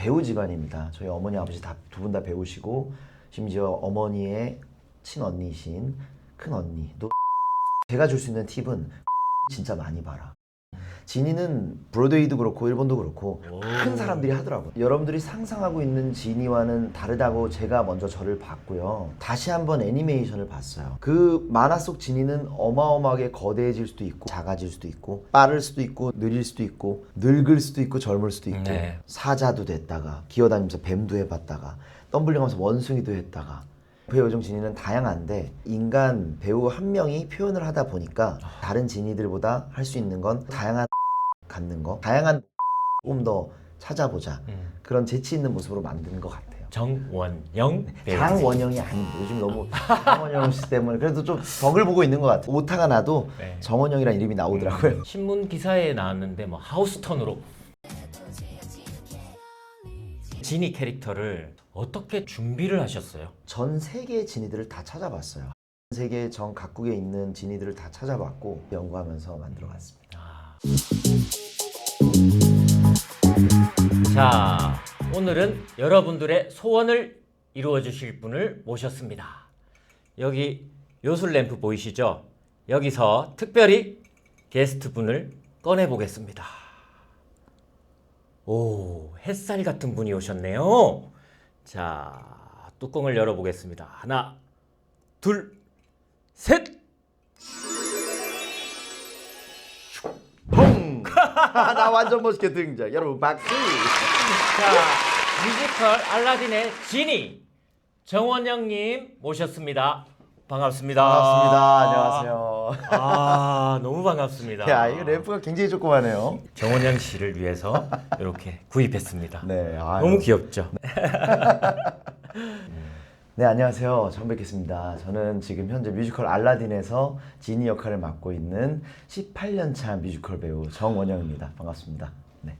배우 집안입니다. 저희 어머니 아버지 두 분 다 배우시고 심지어 어머니의 친언니신 큰언니도 제가 줄 수 있는 팁은 진짜 많이 봐라. 지니는 브로드웨이도 그렇고 일본도 그렇고 큰 사람들이 하더라고요. 여러분들이 상상하고 있는 지니와는 다르다고 제가 먼저 저를 봤고요. 다시 한번 애니메이션을 봤어요. 그 만화 속 지니는 어마어마하게 거대해질 수도 있고 작아질 수도 있고 빠를 수도 있고 느릴 수도 있고 늙을 수도 있고 젊을 수도 있고 사자도 됐다가 기어다니면서 뱀도 해봤다가 덤블링하면서 원숭이도 했다가 배우 요정 지니는 다양한데 인간 배우 한 명이 표현을 하다 보니까 다른 지니들보다 할 수 있는 건 다양한 갖는 거, 다양한 조금 더 찾아보자 그런 재치 있는 모습으로 만드는 것 같아요. 정원영 배우. 장원영이 아닌데 요즘 너무 장원영 씨 때문에 그래도 좀 덕을 보고 있는 것 같아요. 오타가 나도 정원영이라는 이름이 나오더라고요. 신문 기사에 나왔는데 뭐 하우스턴으로 지니 캐릭터를 어떻게 준비를 하셨어요? 전 세계의 지니들을 다 찾아봤어요. 전 세계 전 각국에 있는 지니들을 다 찾아봤고 연구하면서 만들어갔습니다. 자, 오늘은 여러분들의 소원을 이루어 주실 분을 모셨습니다. 여기 요술 램프 보이시죠? 여기서 특별히 게스트 분을 꺼내 보겠습니다. 오, 햇살 같은 분이 오셨네요. 자, 뚜껑을 열어 보겠습니다. 하나, 둘, 셋! 펑! 나 완전 멋있게 등장. 여러분 박수! 자, 뮤지컬 알라딘의 지니 정원영님 모셨습니다. 반갑습니다. 반갑습니다. 안녕하세요. 아, 너무 반갑습니다. 야, 이거 램프가 굉장히 조그마네요. 정원영 씨를 위해서 이렇게 구입했습니다. 네, 아유. 너무 귀엽죠? 네, 안녕하세요. 처음 뵙겠습니다. 저는 지금 현재 뮤지컬 알라딘에서 지니 역할을 맡고 있는 18년 차 뮤지컬 배우 정원영입니다. 반갑습니다. 네.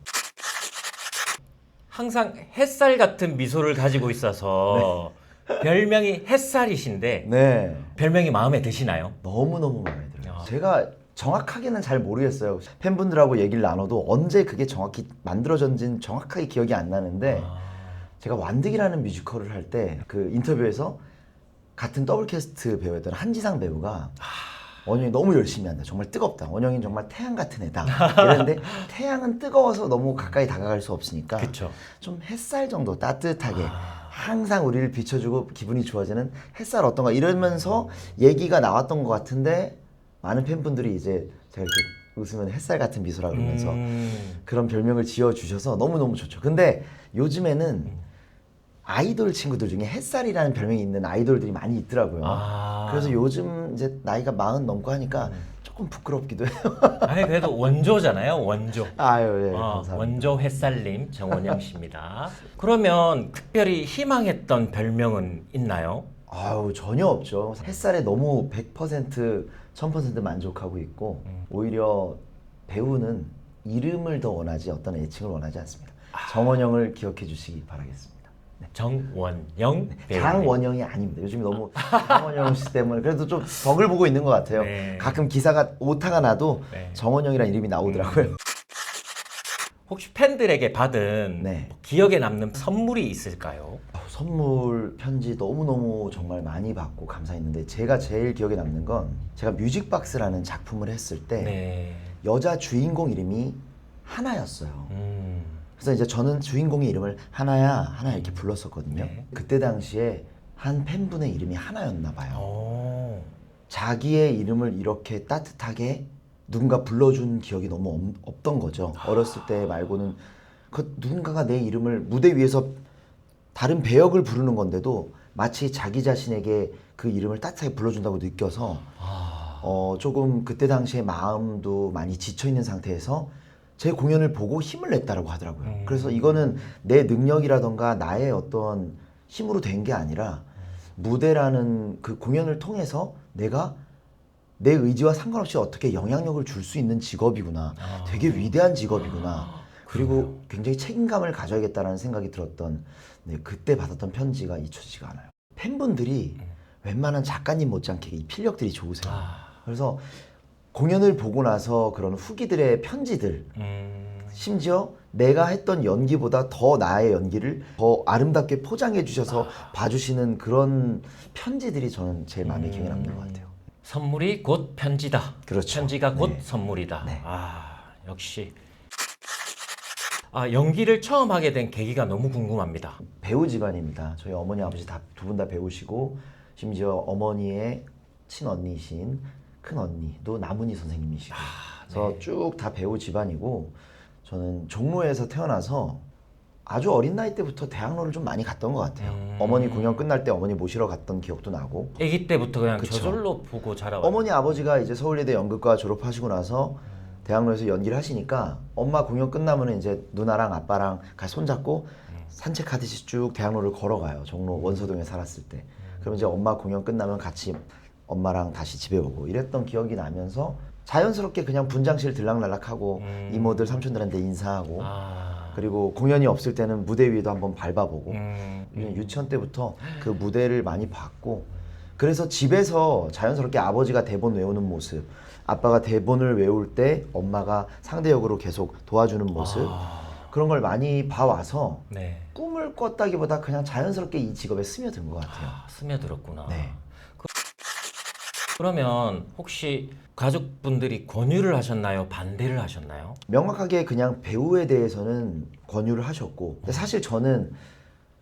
항상 햇살 같은 미소를 가지고 있어서 별명이 햇살이신데 네. 별명이 마음에 드시나요? 너무너무 마음에 들어요. 제가 정확하게는 잘 모르겠어요. 팬분들하고 얘기를 나눠도 언제 그게 정확히 만들어졌는지는 정확하게 기억이 안 나는데 제가 완득이라는 뮤지컬을 할 때 그 인터뷰에서 같은 더블 캐스트 배우였던 한지상 배우가 원영이 너무 열심히 한다. 정말 뜨겁다. 원영이는 정말 태양 같은 애다. 이랬는데 태양은 뜨거워서 너무 가까이 다가갈 수 없으니까 그쵸. 좀 햇살 정도 따뜻하게 항상 우리를 비춰주고 기분이 좋아지는 햇살 어떤가 이러면서 얘기가 나왔던 것 같은데 많은 팬분들이 이제 제가 이렇게 웃으면 햇살 같은 미소라 그러면서 그런 별명을 지어주셔서 너무너무 좋죠. 근데 요즘에는 아이돌 친구들 중에 햇살이라는 별명이 있는 아이돌들이 많이 있더라고요. 그래서 요즘 이제 나이가 40 넘고 하니까 조금 부끄럽기도 해요. 아니 그래도 원조잖아요, 원조. 아유, 예, 감사합니다. 원조 햇살님 정원영 씨입니다. 그러면 특별히 희망했던 별명은 있나요? 아유, 전혀 없죠. 햇살에 너무 100%, 1000% 만족하고 있고 오히려 배우는 이름을 더 원하지 어떤 애칭을 원하지 않습니다. 정원영을 기억해 주시기 바라겠습니다. 정원영 배우. 장원영이 아닙니다. 요즘 너무 장원영 씨 때문에 그래도 좀 덕을 보고 있는 것 같아요. 네. 가끔 기사가 오타가 나도 정원영이라는 이름이 나오더라고요. 혹시 팬들에게 받은 네. 기억에 남는 선물이 있을까요? 선물 편지 너무너무 정말 많이 받고 감사했는데 제가 제일 기억에 남는 건 제가 뮤직박스라는 작품을 했을 때 여자 주인공 이름이 하나였어요. 그래서 이제 저는 주인공의 이름을 하나야 이렇게 불렀었거든요. 그때 당시에 한 팬분의 이름이 하나였나 봐요. 자기의 이름을 이렇게 따뜻하게 누군가 불러준 기억이 너무 없던 거죠. 어렸을 때 말고는 그 누군가가 내 이름을 무대 위에서 다른 배역을 부르는 건데도 마치 자기 자신에게 그 이름을 따뜻하게 불러준다고 느껴서 조금 그때 당시에 마음도 많이 지쳐있는 상태에서 제 공연을 보고 힘을 냈다라고 하더라고요. 그래서 이거는 내 능력이라던가 나의 어떤 힘으로 된 게 아니라 무대라는 그 공연을 통해서 내가 내 의지와 상관없이 어떻게 영향력을 줄 수 있는 직업이구나. 되게 위대한 직업이구나. 그리고 굉장히 책임감을 가져야겠다라는 생각이 들었던 그때 받았던 편지가 잊혀지지가 않아요. 팬분들이 웬만한 작가님 못지않게 이 필력들이 좋으세요. 그래서 공연을 보고 나서 그런 후기들의 편지들 심지어 내가 했던 연기보다 더 나의 연기를 더 아름답게 포장해 주셔서 봐주시는 그런 편지들이 저는 제일 마음에 기억에 남는 것 같아요. 선물이 곧 편지다. 그렇죠. 편지가 곧 네. 선물이다. 네. 역시. 연기를 처음 하게 된 계기가 너무 궁금합니다. 배우 집안입니다. 저희 어머니 아버지 두 분 다 배우시고 심지어 어머니의 친언니이신 큰 언니도 남은희 선생님이시고 그래서 쭉 다 배우 집안이고 저는 종로에서 태어나서 아주 어린 나이 때부터 대학로를 좀 많이 갔던 것 같아요. 어머니 공연 끝날 때 어머니 모시러 갔던 기억도 나고 아기 때부터 그냥 그쵸. 저절로 보고 자라왔 어머니 아버지가 이제 서울예대 연극과 졸업하시고 나서 대학로에서 연기를 하시니까 엄마 공연 끝나면 이제 누나랑 아빠랑 같이 손잡고 산책하듯이 쭉 대학로를 걸어가요. 종로 원서동에 살았을 때. 그러면 이제 엄마 공연 끝나면 같이 엄마랑 다시 집에 오고 이랬던 기억이 나면서 자연스럽게 그냥 분장실 들락날락하고 이모들 삼촌들한테 인사하고 그리고 공연이 없을 때는 무대 위에도 한번 밟아보고 유치원 때부터 그 무대를 많이 봤고 그래서 집에서 자연스럽게 아버지가 대본 외우는 모습 아빠가 대본을 외울 때 엄마가 상대 역으로 계속 도와주는 모습 그런 걸 많이 봐와서 네. 꿈을 꿨다기보다 그냥 자연스럽게 이 직업에 스며든 것 같아요. 스며들었구나. 네. 그러면 혹시 가족분들이 권유를 하셨나요? 반대를 하셨나요? 명확하게 그냥 배우에 대해서는 권유를 하셨고 근데 사실 저는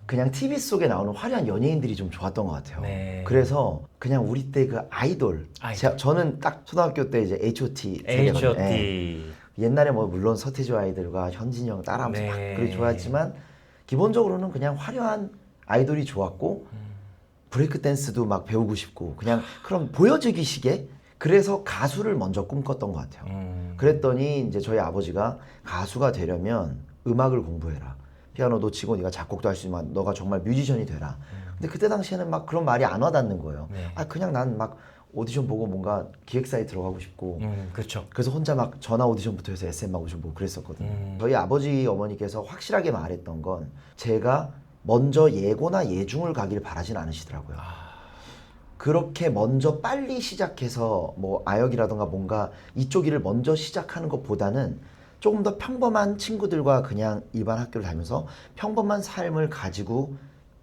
그냥 TV 속에 나오는 화려한 연예인들이 좀 좋았던 것 같아요. 네. 그래서 그냥 우리 때 그 아이돌. 저는 딱 초등학교 때 이제 H.O.T. 세대거든요. H.O.T. 예. 옛날에 뭐 물론 서태지 아이들과 현진영 따라하면서 막 네. 그렇게 좋아했지만 기본적으로는 그냥 화려한 아이돌이 좋았고 브레이크 댄스도 막 배우고 싶고 그냥 그런 보여주기식의 그래서 가수를 먼저 꿈꿨던 것 같아요. 그랬더니 이제 저희 아버지가 가수가 되려면 음악을 공부해라. 피아노도 치고 네가 작곡도 할 수 있지만 너가 정말 뮤지션이 되라. 근데 그때 당시에는 막 그런 말이 안 와닿는 거예요. 네. 그냥 난 막 오디션 보고 뭔가 기획사에 들어가고 싶고 그렇죠. 그래서 혼자 막 전화 오디션부터 해서 SM 오디션 보고 그랬었거든요. 저희 아버지 어머니께서 확실하게 말했던 건 제가 먼저 예고나 예중을 가길 바라진 않으시더라고요. 그렇게 먼저 빨리 시작해서 뭐 아역이라던가 뭔가 이쪽 일을 먼저 시작하는 것보다는 조금 더 평범한 친구들과 그냥 일반 학교를 다니면서 평범한 삶을 가지고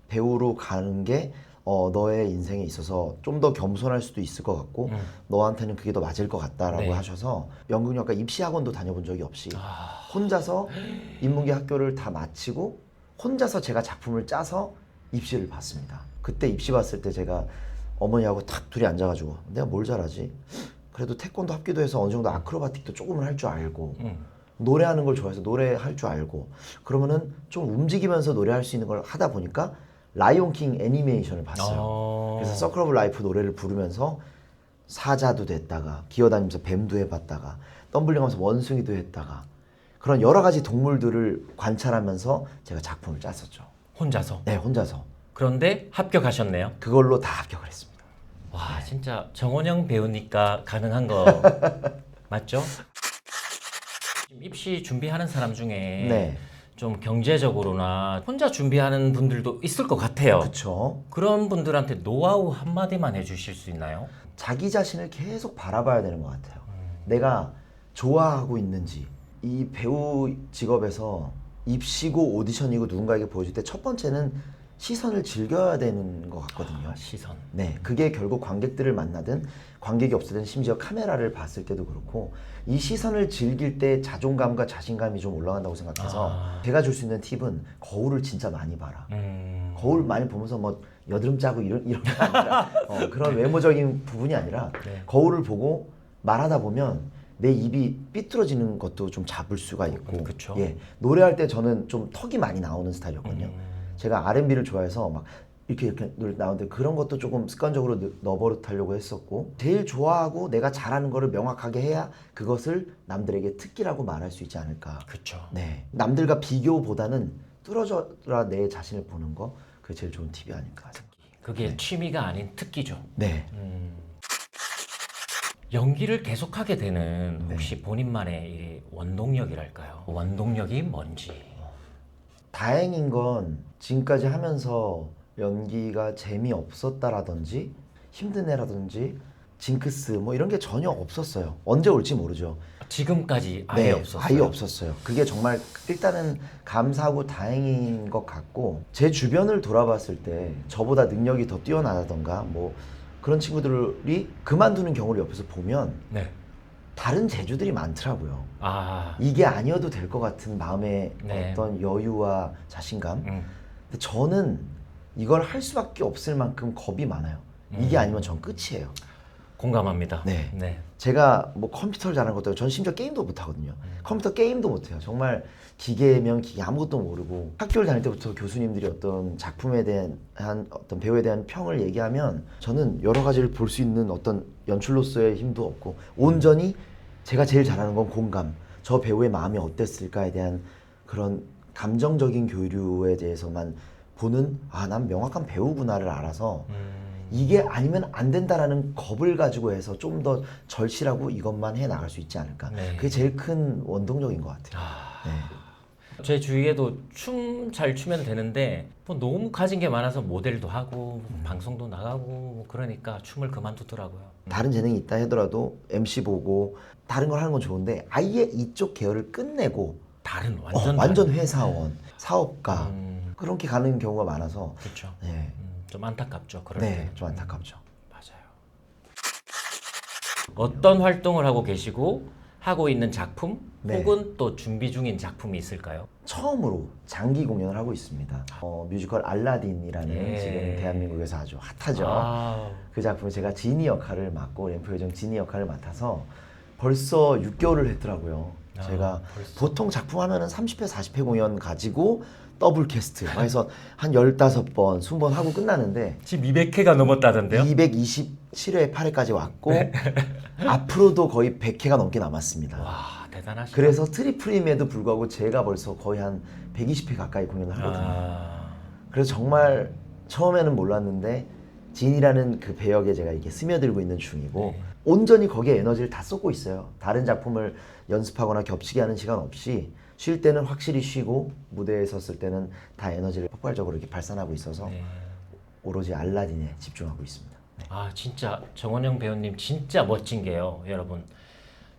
배우로 가는 게 너의 인생에 있어서 좀 더 겸손할 수도 있을 것 같고 너한테는 그게 더 맞을 것 같다라고 네. 하셔서 연극영화과 입시학원도 다녀본 적이 없이 혼자서 인문계 학교를 다 마치고 혼자서 제가 작품을 짜서 입시를 봤습니다. 그때 입시 봤을 때 제가 어머니하고 탁 둘이 앉아가지고 내가 뭘 잘하지? 그래도 태권도 합기도 해서 어느 정도 아크로바틱도 조금은 할 줄 알고 노래하는 걸 좋아해서 노래할 줄 알고 그러면은 좀 움직이면서 노래할 수 있는 걸 하다 보니까 라이온킹 애니메이션을 봤어요. 그래서 서클 오브 라이프 노래를 부르면서 사자도 됐다가 기어다니면서 뱀도 해봤다가 덤블링하면서 원숭이도 했다가 그런 여러 가지 동물들을 관찰하면서 제가 작품을 짰었죠. 혼자서. 네, 혼자서. 그런데 합격하셨네요. 그걸로 다 합격을 했습니다. 와, 진짜 정원영 배우니까 가능한 거 맞죠? 지금 입시 준비하는 사람 중에 네. 좀 경제적으로나 혼자 준비하는 분들도 있을 것 같아요. 그렇죠. 그런 분들한테 노하우 한마디만 해주실 수 있나요? 자기 자신을 계속 바라봐야 되는 것 같아요. 내가 좋아하고 있는지 이 배우 직업에서 입시고 오디션이고 누군가에게 보여줄 때 첫 번째는 시선을 즐겨야 되는 것 같거든요. 시선. 네, 그게 결국 관객들을 만나든 관객이 없으든 심지어 카메라를 봤을 때도 그렇고 이 시선을 즐길 때 자존감과 자신감이 좀 올라간다고 생각해서 제가 줄 수 있는 팁은 거울을 진짜 많이 봐라. 거울 많이 보면서 뭐 여드름 짜고 이런 게 아니라 그런 외모적인 부분이 아니라 네. 거울을 보고 말하다 보면 내 입이 삐뚤어지는 것도 좀 잡을 수가 있고 그쵸. 예, 노래할 때 저는 좀 턱이 많이 나오는 스타일이었거든요. 제가 R&B를 좋아해서 막 이렇게 노래 나오는데 그런 것도 조금 습관적으로 넣어버릇하려고 했었고 제일 좋아하고 내가 잘하는 거를 명확하게 해야 그것을 남들에게 특기라고 말할 수 있지 않을까. 그렇죠. 네, 남들과 비교보다는 뚫어져라 내 자신을 보는 거 그게 제일 좋은 팁이 아닐까. 그게 취미가 아닌 특기죠. 네. 연기를 계속하게 되는 혹시 본인만의 이 원동력이랄까요? 원동력이 뭔지. 다행인 건 지금까지 하면서 연기가 재미없었다라든지 힘든 애라든지 징크스 뭐 이런 게 전혀 없었어요. 언제 올지 모르죠. 지금까지 아예 네, 없었어요. 아예 없었어요. 그게 정말 일단은 감사하고 다행인 것 같고 제 주변을 돌아봤을 때 저보다 능력이 더 뛰어나다던가 뭐 그런 친구들이 그만두는 경우를 옆에서 보면 네. 다른 재주들이 많더라고요. 아, 이게 아니어도 될 것 같은 마음의 네. 어떤 여유와 자신감. 음. 근데 저는 이걸 할 수밖에 없을 만큼 겁이 많아요. 이게 아니면 전 끝이에요. 공감합니다. 네. 네. 제가 뭐 컴퓨터를 잘하는 것도 아니고 전 심지어 게임도 못하거든요. 컴퓨터 게임도 못해요. 정말 기계면 기계 아무것도 모르고 학교를 다닐 때부터 교수님들이 어떤 작품에 대한 어떤 배우에 대한 평을 얘기하면 저는 여러 가지를 볼 수 있는 어떤 연출로서의 힘도 없고 온전히 제가 제일 잘하는 건 공감. 저 배우의 마음이 어땠을까에 대한 그런 감정적인 교류에 대해서만 보는 난 명확한 배우구나를 알아서 이게 아니면 안 된다라는 겁을 가지고 해서 좀 더 절실하고 이것만 해 나갈 수 있지 않을까. 네. 그게 제일 큰 원동력인 것 같아요. 네. 제 주위에도 춤 잘 추면 되는데 뭐 너무 가진 게 많아서 모델도 하고 방송도 나가고 뭐 그러니까 춤을 그만두더라고요. 다른 재능이 있다 하더라도 MC 보고 다른 걸 하는 건 좋은데 아예 이쪽 계열을 끝내고 다른 완전 다른. 회사원, 사업가 그렇게 가는 경우가 많아서 그렇죠. 네, 좀 안타깝죠. 그럴 네, 때는. 좀 안타깝죠. 맞아요. 어떤 활동을 하고 계시고 하고 있는 작품 네. 혹은 또 준비 중인 작품이 있을까요? 처음으로 장기 공연을 하고 있습니다. 뮤지컬 알라딘이라는 네. 지금 대한민국에서 아주 핫하죠. 그 작품에 제가 지니 역할을 맡고 램프 요정 지니 역할을 맡아서 벌써 6개월을 했더라고요. 제가 벌써. 보통 작품 하면은 30회, 40회 공연 가지고 더블 캐스트 해서 한 15번, 20번 하고 끝나는데 지금 200회가 넘었다던데요? 227회, 8회까지 왔고 네. 앞으로도 거의 100회가 넘게 남았습니다. 와, 대단하시다. 그래서 트리플임에도 불구하고 제가 벌써 거의 한 120회 가까이 공연을 하거든요. 그래서 정말 처음에는 몰랐는데 진이라는 그 배역에 제가 이렇게 스며들고 있는 중이고 네. 온전히 거기에 에너지를 다 쏟고 있어요. 다른 작품을 연습하거나 겹치게 하는 시간 없이 쉴 때는 확실히 쉬고 무대에 섰을 때는 다 에너지를 폭발적으로 이렇게 발산하고 있어서 네. 오로지 알라딘에 집중하고 있습니다. 네. 진짜 정원영 배우님 진짜 멋진 게요, 여러분.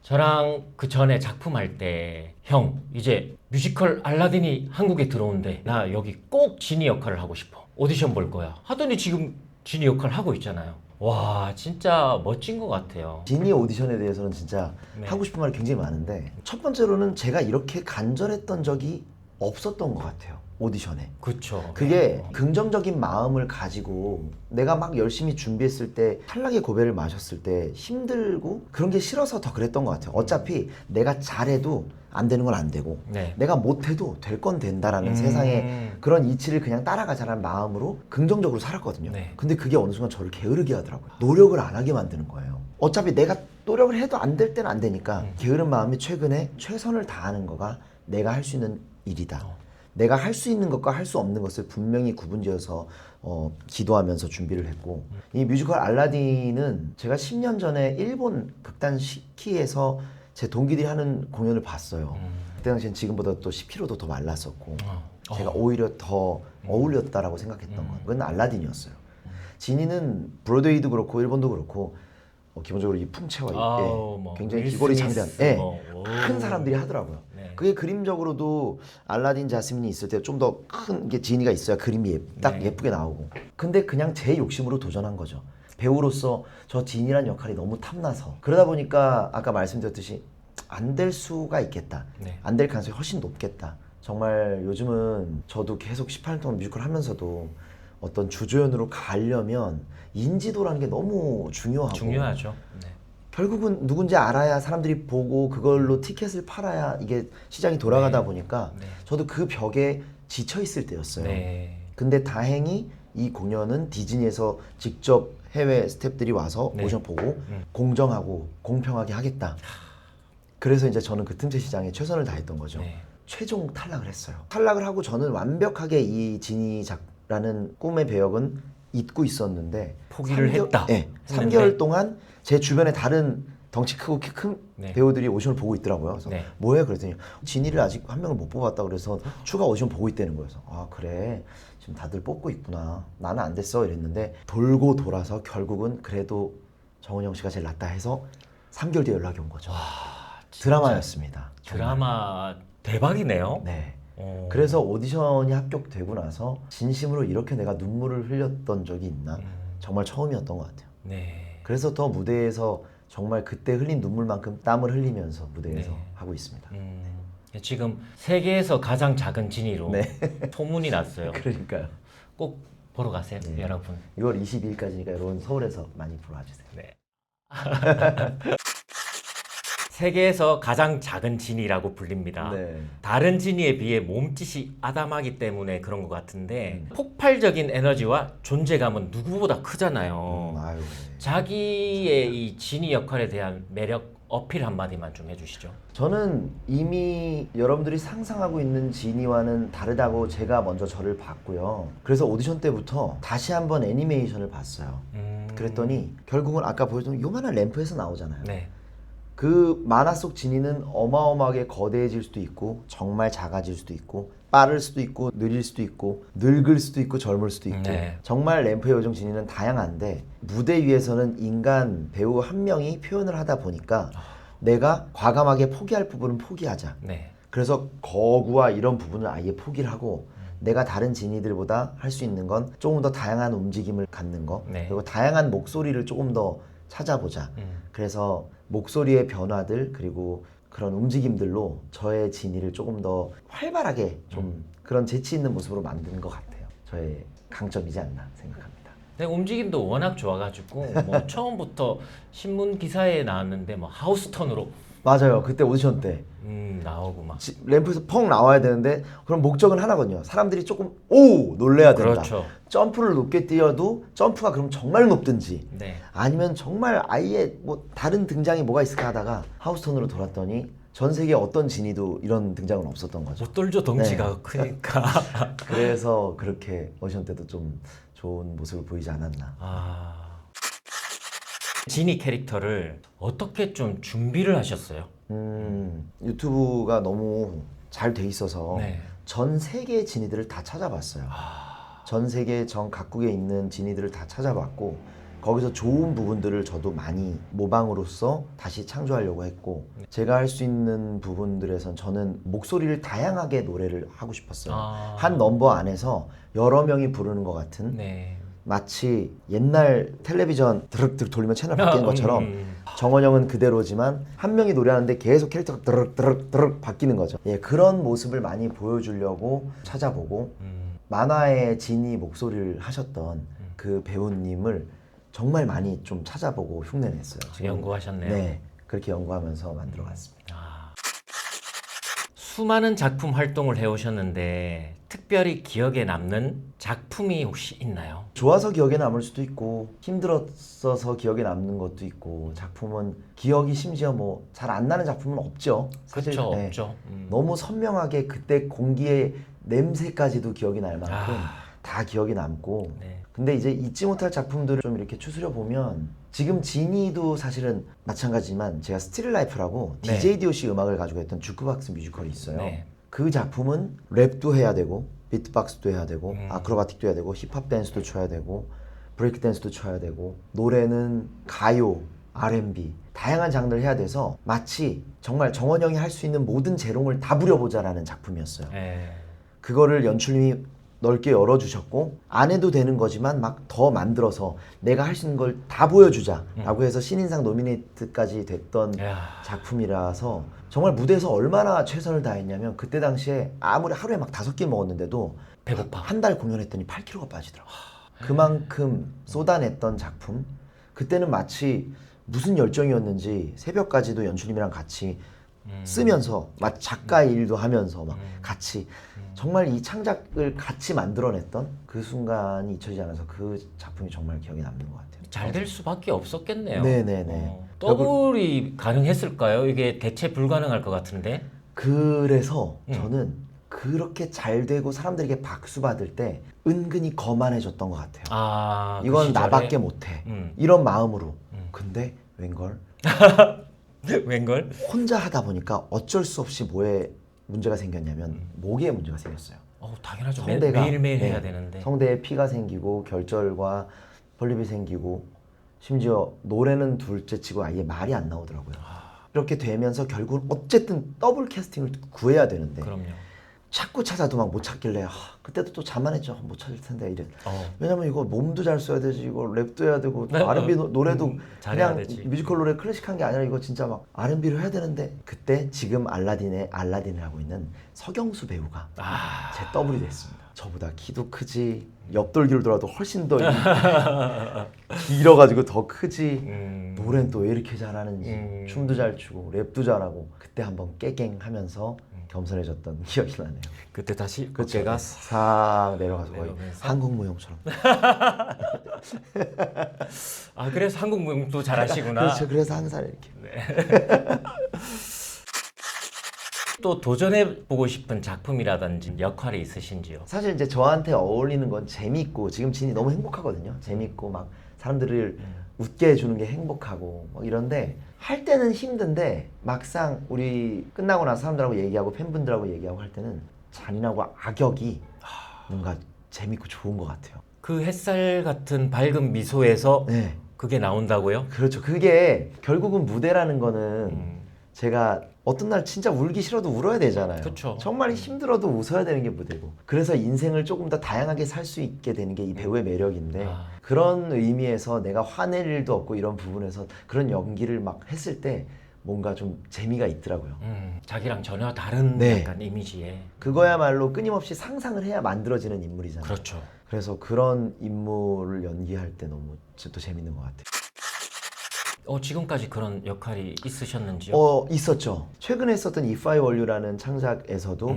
저랑 그 전에 작품 할 때 형 이제 뮤지컬 알라딘이 한국에 들어온대. 나 여기 꼭 지니 역할을 하고 싶어. 오디션 볼 거야. 하더니 지금 지니 역할 하고 있잖아요. 와, 진짜 멋진 것 같아요. 지니 오디션에 대해서는 진짜 네. 하고 싶은 말이 굉장히 많은데 첫 번째로는 제가 이렇게 간절했던 적이 없었던 것 같아요. 오디션에. 그쵸. 그게 긍정적인 마음을 가지고 내가 막 열심히 준비했을 때 탈락의 고배를 마셨을 때 힘들고 그런 게 싫어서 더 그랬던 것 같아요. 어차피 내가 잘해도 안 되는 건 안 되고 네. 내가 못해도 될 건 된다라는 세상에 그런 이치를 그냥 따라가자라는 마음으로 긍정적으로 살았거든요. 네. 근데 그게 어느 순간 저를 게으르게 하더라고요. 노력을 안 하게 만드는 거예요. 어차피 내가 노력을 해도 안 될 때는 안 되니까 게으른 마음이 최근에 최선을 다하는 거가 내가 할 수 있는 일이다. 내가 할 수 있는 것과 할 수 없는 것을 분명히 구분지어서 기도하면서 준비를 했고 이 뮤지컬 알라딘은 제가 10년 전에 일본 극단 시키에서 제 동기들이 하는 공연을 봤어요. 그때 당시엔 지금보다 또 10kg도 더 말랐었고 제가 오히려 더 어울렸다라고 생각했던 건 그건 알라딘이었어요. 지니는 브로드웨이도 그렇고 일본도 그렇고 기본적으로 이 풍채와 뭐 굉장히 윌 기골이 스미스, 장대한 오. 큰 사람들이 하더라고요. 네. 그게 그림적으로도 알라딘 자스민이 있을 때 좀 더 큰 게 지니가 있어야 그림이 딱 네. 예쁘게 나오고 근데 그냥 제 욕심으로 도전한 거죠. 배우로서 저 진이란 역할이 너무 탐나서 그러다 보니까 아까 말씀드렸듯이 안 될 수가 있겠다. 네. 안 될 가능성이 훨씬 높겠다. 정말 요즘은 저도 계속 18년 동안 뮤지컬 하면서도 어떤 주조연으로 가려면 인지도라는 게 너무 중요하고 중요하죠. 네. 결국은 누군지 알아야 사람들이 보고 그걸로 티켓을 팔아야 이게 시장이 돌아가다 네. 보니까 네. 저도 그 벽에 지쳐 있을 때였어요. 네. 근데 다행히 이 공연은 디즈니에서 직접 해외 스태프들이 와서 네. 오션 보고 공정하고 공평하게 하겠다. 그래서 이제 저는 그 틈새 시장에 최선을 다했던 거죠. 네. 최종 탈락을 했어요. 탈락을 하고 저는 완벽하게 이 지니작라는 꿈의 배역은 잊고 있었는데 포기를 했다. 네, 했는데. 3개월 동안 제 주변에 다른 덩치 크고 키 큰 네. 배우들이 오디션을 보고 있더라고요. 그래서 네. 뭐해? 그랬더니 지니를 아직 한 명을 못 뽑았다 그래서 추가 오디션 보고 있다는 거예요. 그래서 아 그래 지금 다들 뽑고 있구나. 나는 안 됐어 이랬는데 돌고 돌아서 결국은 그래도 정은영 씨가 제일 낫다 해서 3개월 뒤에 연락이 온 거죠. 드라마였습니다. 정말. 드라마 대박이네요. 네. 어. 그래서 오디션이 합격되고 나서 진심으로 이렇게 내가 눈물을 흘렸던 적이 있나 정말 처음이었던 것 같아요. 네. 그래서 더 무대에서 정말 그때 흘린 눈물만큼 땀을 흘리면서 무대에서 네. 하고 있습니다. 지금 세계에서 가장 작은 진이로 네. 소문이 났어요. 그러니까요. 꼭 보러 가세요, 네. 여러분. 6월 22일까지니까 여러분 서울에서 많이 보러 와주세요. 네. 세계에서 가장 작은 진이라고 불립니다. 네. 다른 진이에 비해 몸짓이 아담하기 때문에 그런 것 같은데 폭발적인 에너지와 존재감은 누구보다 크잖아요. 아유. 네. 자기의 이 진이 역할에 대한 매력 어필 한마디만 좀 해주시죠. 저는 이미 여러분들이 상상하고 있는 지니와는 다르다고 제가 먼저 저를 봤고요. 그래서 오디션 때부터 다시 한번 애니메이션을 봤어요. 그랬더니 결국은 아까 보여준 요만한 램프에서 나오잖아요. 네. 그 만화 속 지니는 어마어마하게 거대해질 수도 있고 정말 작아질 수도 있고 빠를 수도 있고 느릴 수도 있고 늙을 수도 있고 젊을 수도 있고 네. 정말 램프의 요정 지니는 다양한데 무대 위에서는 인간 배우 한 명이 표현을 하다 보니까 내가 과감하게 포기할 부분은 포기하자. 네. 그래서 거구와 이런 부분을 아예 포기를 하고 내가 다른 지니들보다 할 수 있는 건 조금 더 다양한 움직임을 갖는 거 네. 그리고 다양한 목소리를 조금 더 찾아보자. 그래서 목소리의 변화들 그리고 그런 움직임들로 저의 지니를 조금 더 활발하게 좀 그런 재치 있는 모습으로 만드는 것 같아요. 저의 강점이지 않나 생각합니다. 네, 움직임도 워낙 좋아가지고 뭐 처음부터 신문 기사에 나왔는데 뭐 하우스턴으로 맞아요. 그때 오디션 때 나오고 막. 램프에서 펑 나와야 되는데 그럼 목적은 하나거든요. 사람들이 조금 오 놀래야 된다. 그렇죠. 점프를 높게 뛰어도 점프가 그럼 정말 높든지 네. 아니면 정말 아예 뭐 다른 등장이 뭐가 있을까 하다가 하우스턴으로 돌았더니 전 세계 어떤 지니도 이런 등장은 없었던 거죠. 못 돌죠, 덩치가 네. 크니까. 그래서 그렇게 오디션 때도 좀 좋은 모습을 보이지 않았나. 지니 캐릭터를 어떻게 좀 준비를 하셨어요? 유튜브가 너무 잘 돼 있어서 네. 전 세계의 지니들을 다 찾아봤어요. 전 세계 전 각국에 있는 지니들을 다 찾아봤고 거기서 좋은 부분들을 저도 많이 모방으로써 다시 창조하려고 했고 제가 할 수 있는 부분들에선 저는 목소리를 다양하게 노래를 하고 싶었어요. 한 넘버 안에서 여러 명이 부르는 것 같은 네. 마치 옛날 텔레비전 드륵드륵 돌리면 채널 바뀌는 것처럼 정원영은 그대로지만 한 명이 노래하는데 계속 캐릭터가 드륵드륵 바뀌는 거죠. 예, 그런 모습을 많이 보여주려고 찾아보고 만화의 지니 목소리를 하셨던 그 배우님을 정말 많이 좀 찾아보고 흉내냈어요. 연구하셨네요. 네, 그렇게 연구하면서 만들어갔습니다. 수많은 작품 활동을 해오셨는데 특별히 기억에 남는 작품이 혹시 있나요? 좋아서 기억에 남을 수도 있고 힘들었어서 기억에 남는 것도 있고 작품은 기억이 심지어 뭐 잘 안 나는 작품은 없죠. 사실 그렇죠, 네. 없죠. 너무 선명하게 그때 공기의 냄새까지도 기억이 날 만큼 다 기억이 남고 네. 근데 이제 잊지 못할 작품들을 좀 이렇게 추스려 보면 지금 지니도 사실은 마찬가지지만 제가 스틸 라이프라고 네. DJ DOC 음악을 가지고 했던 주크박스 뮤지컬이 있어요. 네. 그 작품은 랩도 해야 되고 비트박스도 해야 되고 아크로바틱도 해야 되고 힙합 댄스도 쳐야 되고 브레이크 댄스도 쳐야 되고 노래는 가요, R&B 다양한 장르를 해야 돼서 마치 정말 정원영이 할 수 있는 모든 재롱을 다 부려보자라는 작품이었어요. 네. 그거를 연출님이 넓게 열어주셨고 안 해도 되는 거지만 막 더 만들어서 내가 할 수 있는 걸 다 보여주자라고 해서 신인상 노미네이트까지 됐던 작품이라서 정말 무대에서 얼마나 최선을 다했냐면 그때 당시에 아무리 하루에 막 5끼 먹었는데도 배고파. 한 달 공연했더니 8kg가 빠지더라고요. 그만큼 쏟아냈던 작품. 그때는 마치 무슨 열정이었는지 새벽까지도 연출님이랑 같이 쓰면서 막 작가 일도 하면서 막 같이 정말 이 창작을 같이 만들어냈던 그 순간이 잊혀지지 않아서 그 작품이 정말 기억에 남는 것 같아요. 잘 될 수밖에 없었겠네요. 네네네. 더블이 가능했을까요? 이게 대체 불가능할 것 같은데. 그래서 저는 그렇게 잘 되고 사람들에게 박수 받을 때 은근히 거만해졌던 것 같아요. 그 이건 시절에? 나밖에 못해. 이런 마음으로. 근데 웬걸? 웬걸? 혼자 하다 보니까 어쩔 수 없이 뭐에 문제가 생겼냐면 목에 문제가 생겼어요. 당연하죠. 성대가 매일매일 네, 해야 되는데. 성대에 피가 생기고 결절과 폴립이 생기고 심지어 노래는 둘째치고 아예 말이 안 나오더라고요. 이렇게 되면서 결국은 어쨌든 더블 캐스팅을 구해야 되는데 그럼요. 자꾸 찾아도 막 못 찾길래 그때도 또 자만했죠. 못 찾을 텐데 이래. 어. 왜냐면 이거 몸도 잘 써야 되지, 이거 랩도 해야 되고 네, R&B 노래도 잘해야 그냥 되지. 뮤지컬 노래 클래식한 게 아니라 이거 진짜 막 R&B로 해야 되는데 그때 지금 알라딘을 하고 있는 서경수 배우가 제 더블이 됐습니다. 저보다 키도 크지, 옆돌기를 돌아도 훨씬 더 길어가지고 더 크지, 노래는 또 왜 이렇게 잘하는지, 춤도 잘 추고 랩도 잘하고 그때 한번 깨갱하면서 겸손해졌던 기억이 나네요. 그때 다시 그쵸? 어깨가 싹 내려가서 거의 내려오면서? 한국 무용처럼. 아 그래서 한국 무용도 잘하시구나. 그렇죠. 그래서 항상 이렇게. 또 도전해 보고 싶은 작품이라든지 역할이 있으신지요? 사실 이제 저한테 어울리는 건 재밌고, 지금 진이 너무 행복하거든요. 재밌고 막 사람들을 웃게 해주는 게 행복하고 막 이런데, 할 때는 힘든데 막상 우리 끝나고 나서 사람들하고 얘기하고 팬분들하고 얘기하고 할 때는 잔인하고 악역이 뭔가 재밌고 좋은 것 같아요. 그 햇살 같은 밝은 미소에서 네, 그게 나온다고요? 그렇죠. 그게 결국은 무대라는 거는 제가 어떤 날 진짜 울기 싫어도 울어야 되잖아요. 그쵸. 정말 힘들어도 웃어야 되는 게 무대고, 그래서 인생을 조금 더 다양하게 살 수 있게 되는 게 이 배우의 매력인데, 그런 의미에서 내가 화낼 일도 없고 이런 부분에서 그런 연기를 막 했을 때 뭔가 좀 재미가 있더라고요. 자기랑 전혀 다른 네. 약간 이미지에. 그거야말로 끊임없이 상상을 해야 만들어지는 인물이잖아요. 그렇죠. 그래서 그런 인물을 연기할 때 너무 또 재밌는 것 같아요. 지금까지 그런 역할이 있으셨는지요? 있었죠. 최근에 썼던 If I Were You라는 창작에서도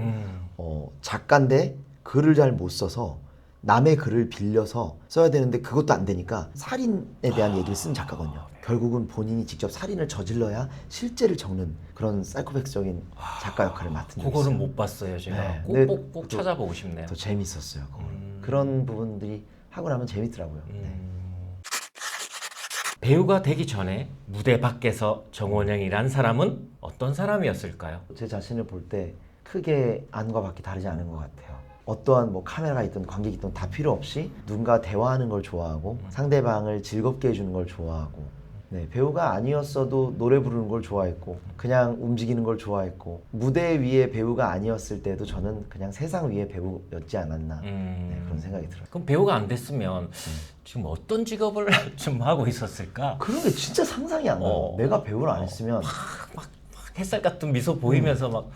작가인데 글을 잘 못 써서 남의 글을 빌려서 써야 되는데 그것도 안 되니까 살인에 대한 얘기를 쓴 작가거든요. 결국은 본인이 직접 살인을 저질러야 실제를 적는 그런 사이코패스적인 작가 역할을 맡은 적이 있어요. 그거는 못 봤어요 제가. 네. 근데 꼭 찾아보고 싶네요. 더 재밌었어요. 그런 부분들이 하고 나면 재밌더라고요. 네. 배우가 되기 전에 무대 밖에서 정원영이란 사람은 어떤 사람이었을까요? 제 자신을 볼 때 크게 안과 밖이 다르지 않은 것 같아요. 어떠한 뭐 카메라가 있든 관객이 있든 다 필요 없이 누군가 대화하는 걸 좋아하고 상대방을 즐겁게 해주는 걸 좋아하고, 네, 배우가 아니었어도 노래 부르는 걸 좋아했고 그냥 움직이는 걸 좋아했고, 무대 위에 배우가 아니었을 때도 저는 그냥 세상 위에 배우였지 않았나, 네, 그런 생각이 들어요. 그럼 배우가 안 됐으면 지금 어떤 직업을 좀 하고 있었을까? 그런 게 진짜 상상이 안 가요. 내가 배우를 안 했으면. 막 햇살 같은 미소 보이면서 막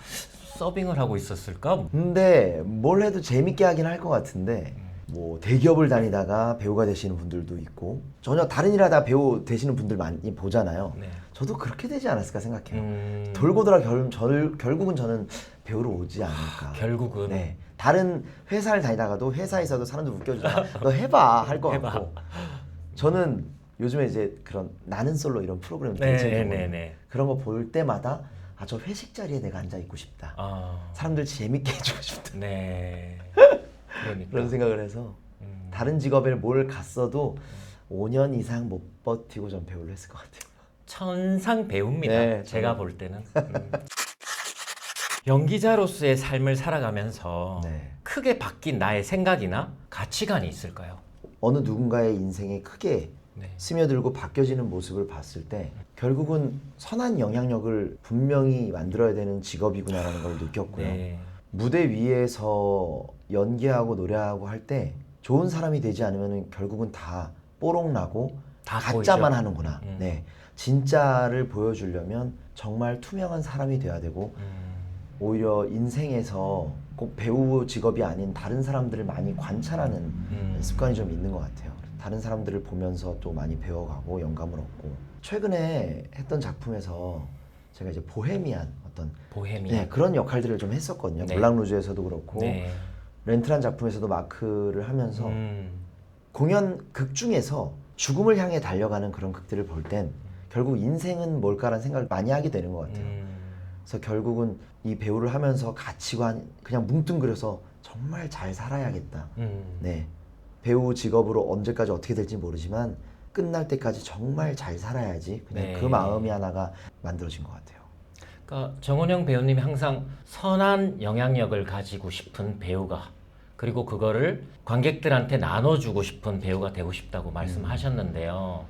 서빙을 하고 있었을까? 근데 뭘 해도 재밌게 하긴 할 것 같은데, 뭐 대기업을 다니다가 배우가 되시는 분들도 있고 전혀 다른 일 하다가 배우 되시는 분들 많이 보잖아요. 네. 저도 그렇게 되지 않았을까 생각해요. 돌고 돌아 결국은 저는 배우로 오지 않을까. 결국은. 네. 다른 회사를 다니다가도 회사에서도 사람들 웃겨주잖아. 너 해봐 할 것 같고. 저는 요즘에 이제 그런 나는 솔로 이런 프로그램 되게 재밌거든요. 그런 거 볼 때마다 저 회식 자리에 내가 앉아 있고 싶다. 사람들 재밌게 해주고 싶다. 네. 그러니까. 그런 생각을 해서 다른 직업에 뭘 갔어도 5년 이상 못 버티고 전 배우를 했을 것 같아요. 천상 배우입니다. 네, 제가 볼 때는. 연기자로서의 삶을 살아가면서 네. 크게 바뀐 나의 생각이나 가치관이 있을까요? 어느 누군가의 인생에 크게 네. 스며들고 바뀌어지는 모습을 봤을 때 결국은 선한 영향력을 분명히 만들어야 되는 직업이구나라는 걸 느꼈고요. 네. 무대 위에서 연기하고 노래하고 할 때 좋은 사람이 되지 않으면 결국은 다 뽀록나고 다 가짜만 보이죠? 하는구나. 네, 진짜를 보여주려면 정말 투명한 사람이 돼야 되고, 오히려 인생에서 꼭 배우 직업이 아닌 다른 사람들을 많이 관찰하는 습관이 좀 있는 것 같아요. 다른 사람들을 보면서 또 많이 배워가고 영감을 얻고, 최근에 했던 작품에서 제가 이제 보헤미안 보헤미안. 네, 그런 역할들을 좀 했었거든요. 네. 블랑루즈에서도 그렇고 네. 렌트란 작품에서도 마크를 하면서 공연 극 중에서 죽음을 향해 달려가는 그런 극들을 볼 땐 결국 인생은 뭘까라는 생각을 많이 하게 되는 것 같아요. 그래서 결국은 이 배우를 하면서 가치관 그냥 뭉뚱그려서 정말 잘 살아야겠다. 네, 배우 직업으로 언제까지 어떻게 될지 모르지만 끝날 때까지 정말 잘 살아야지. 그냥 네. 그 마음이 하나가 만들어진 것 같아요. 그러니까 정원영 배우님이 항상 선한 영향력을 가지고 싶은 배우가, 그리고 그거를 관객들한테 나눠주고 싶은 배우가 되고 싶다고 말씀하셨는데요.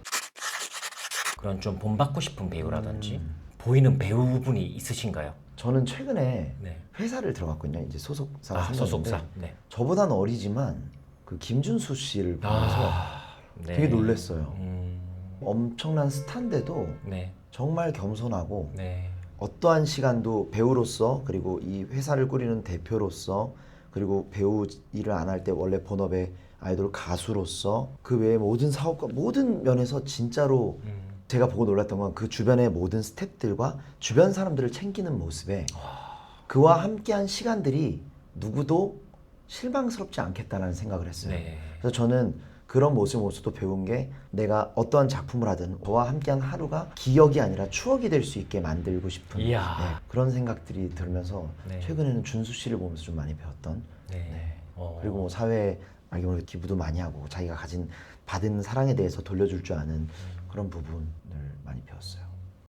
그런 좀 본받고 싶은 배우라든지 보이는 배우분이 있으신가요? 저는 최근에 네. 회사를 들어갔거든요. 이제 소속사가 생겼는데 소속사. 네. 저보다는 어리지만 그 김준수 씨를 보면서 네. 되게 놀랐어요. 엄청난 스타인데도 네. 정말 겸손하고 네. 어떠한 시간도 배우로서 그리고 이 회사를 꾸리는 대표로서 그리고 배우 일을 안 할 때 원래 본업의 아이돌 가수로서 그 외에 모든 사업과 모든 면에서 진짜로 제가 보고 놀랐던 건 그 주변의 모든 스태프들과 주변 사람들을 챙기는 모습에 그와 함께한 시간들이 누구도 실망스럽지 않겠다라는 생각을 했어요. 네. 그래서 저는 그런 모습으로서도 배운 게 내가 어떠한 작품을 하든 저와 함께한 하루가 기억이 아니라 추억이 될 수 있게 만들고 싶은 이야. 그런 생각들이 들면서 네. 최근에는 준수 씨를 보면서 좀 많이 배웠던 네. 그리고 뭐 사회에 알게 모르게 기부도 많이 하고 자기가 받은 사랑에 대해서 돌려줄 줄 아는 그런 부분을 많이 배웠어요.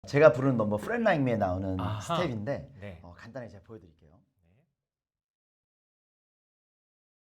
제가 부르는 넘버 프렌드 라이크 미에 나오는 아하. 스텝인데 네. 간단히 제가 보여드릴게요.